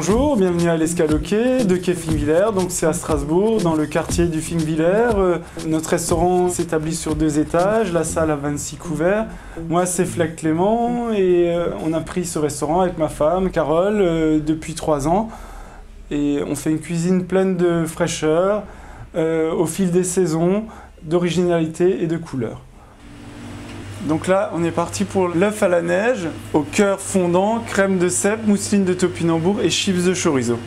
Bonjour, bienvenue à l'Escaloquet de quai Finvillers. Donc c'est à Strasbourg, dans le quartier du Finvillers. Notre restaurant s'établit sur 2 étages, la salle a 26 couverts. Moi c'est Fleck Clément et on a pris ce restaurant avec ma femme Carole depuis 3 ans. Et on fait une cuisine pleine de fraîcheur, au fil des saisons, d'originalité et de couleurs. Donc là, on est parti pour l'œuf à la neige, au cœur fondant, crème de cèpe, mousseline de topinambour et chips de chorizo.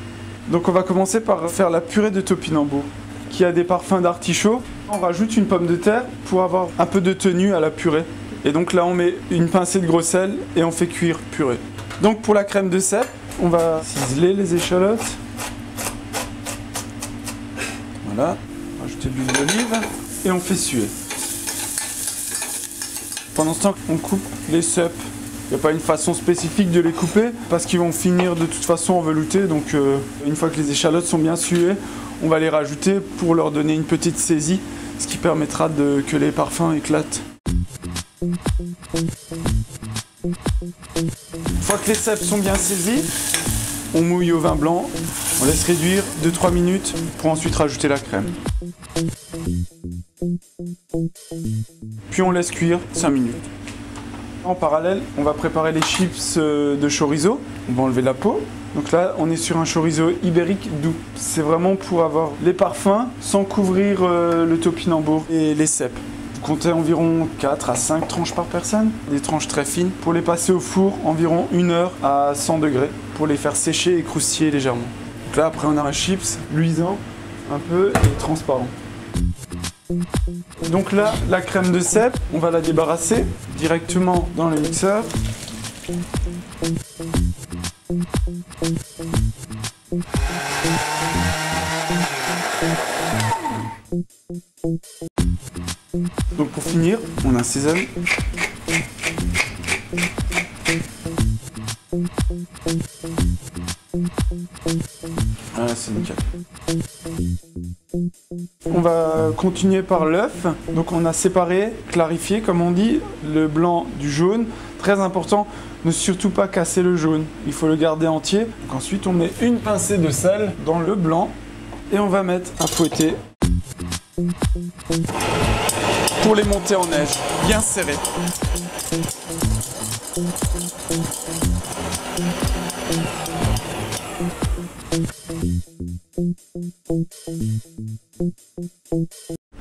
Donc on va commencer par faire la purée de topinambour, qui a des parfums d'artichaut. On rajoute une pomme de terre pour avoir un peu de tenue à la purée. Et donc là, on met une pincée de gros sel et on fait cuire purée. Donc pour la crème de cèpe, on va ciseler les échalotes. Voilà, rajouter de l'huile d'olive et on fait suer. Pendant ce temps, on coupe les cèpes. Il n'y a pas une façon spécifique de les couper parce qu'ils vont finir de toute façon en velouté. Donc une fois que les échalotes sont bien suées, on va les rajouter pour leur donner une petite saisie, ce qui permettra que les parfums éclatent. Une fois que les cèpes sont bien saisis, on mouille au vin blanc, on laisse réduire 2-3 minutes pour ensuite rajouter la crème. Puis on laisse cuire 5 minutes. En parallèle, on va préparer les chips de chorizo. On va enlever la peau. Donc là, on est sur un chorizo ibérique doux. C'est vraiment pour avoir les parfums sans couvrir le topinambour et les cèpes. Vous comptez environ 4 à 5 tranches par personne. Des tranches très fines. Pour les passer au four, environ 1 heure à 100 degrés pour les faire sécher et croustiller légèrement. Donc là, après, on a un chips luisant, un peu et transparent. Donc là, la crème de cèpe, on va la débarrasser directement dans le mixeur. Donc pour finir, on assaisonne. Voilà, c'est nickel. On va continuer par l'œuf. Donc on a séparé, clarifié comme on dit, le blanc du jaune. Très important, ne surtout pas casser le jaune. Il faut le garder entier. Donc ensuite on met une pincée de sel dans le blanc et on va mettre à fouetter pour les monter en neige, bien serré.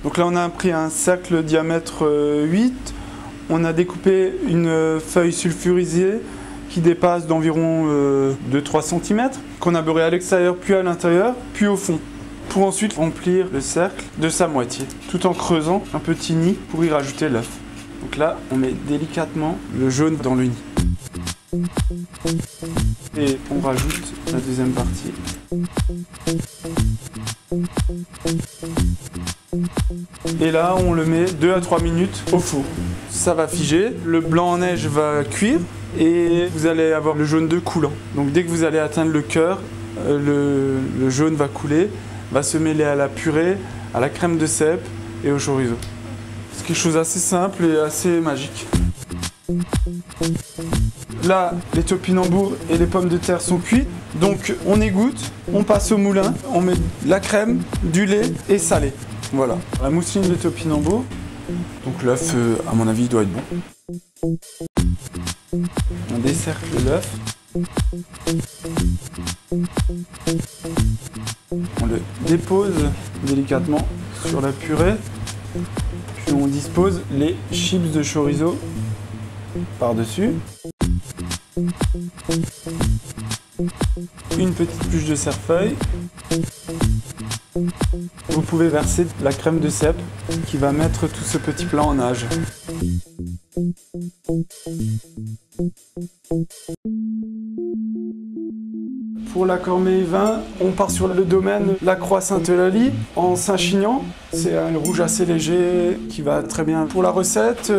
Donc là on a pris un cercle diamètre 8, on a découpé une feuille sulfurisée qui dépasse d'environ 2-3 cm, qu'on a beurré à l'extérieur puis à l'intérieur, puis au fond, pour ensuite remplir le cercle de sa moitié, tout en creusant un petit nid pour y rajouter l'œuf. Donc là on met délicatement le jaune dans le nid. Et on rajoute la deuxième partie. Et là, on le met 2 à 3 minutes au four. Ça va figer, le blanc en neige va cuire et vous allez avoir le jaune d'œuf coulant. Donc dès que vous allez atteindre le cœur, le jaune va couler, va se mêler à la purée, à la crème de cèpe et au chorizo. C'est quelque chose d'assez simple et assez magique. Là, les topinambours et les pommes de terre sont cuits, donc on égoutte, on passe au moulin, on met de la crème, du lait et salé. Voilà, la mousseline de topinambour. Donc l'œuf, à mon avis, doit être bon. On décercle l'œuf. On le dépose délicatement sur la purée. Puis on dispose les chips de chorizo par-dessus. Une petite pluche de cerfeuil. Vous pouvez verser de la crème de cèpe qui va mettre tout ce petit plat en nage. Pour la cornée vin, on part sur le domaine La Croix-Sainte-Eulalie en Saint-Chinian. C'est un rouge assez léger qui va très bien pour la recette.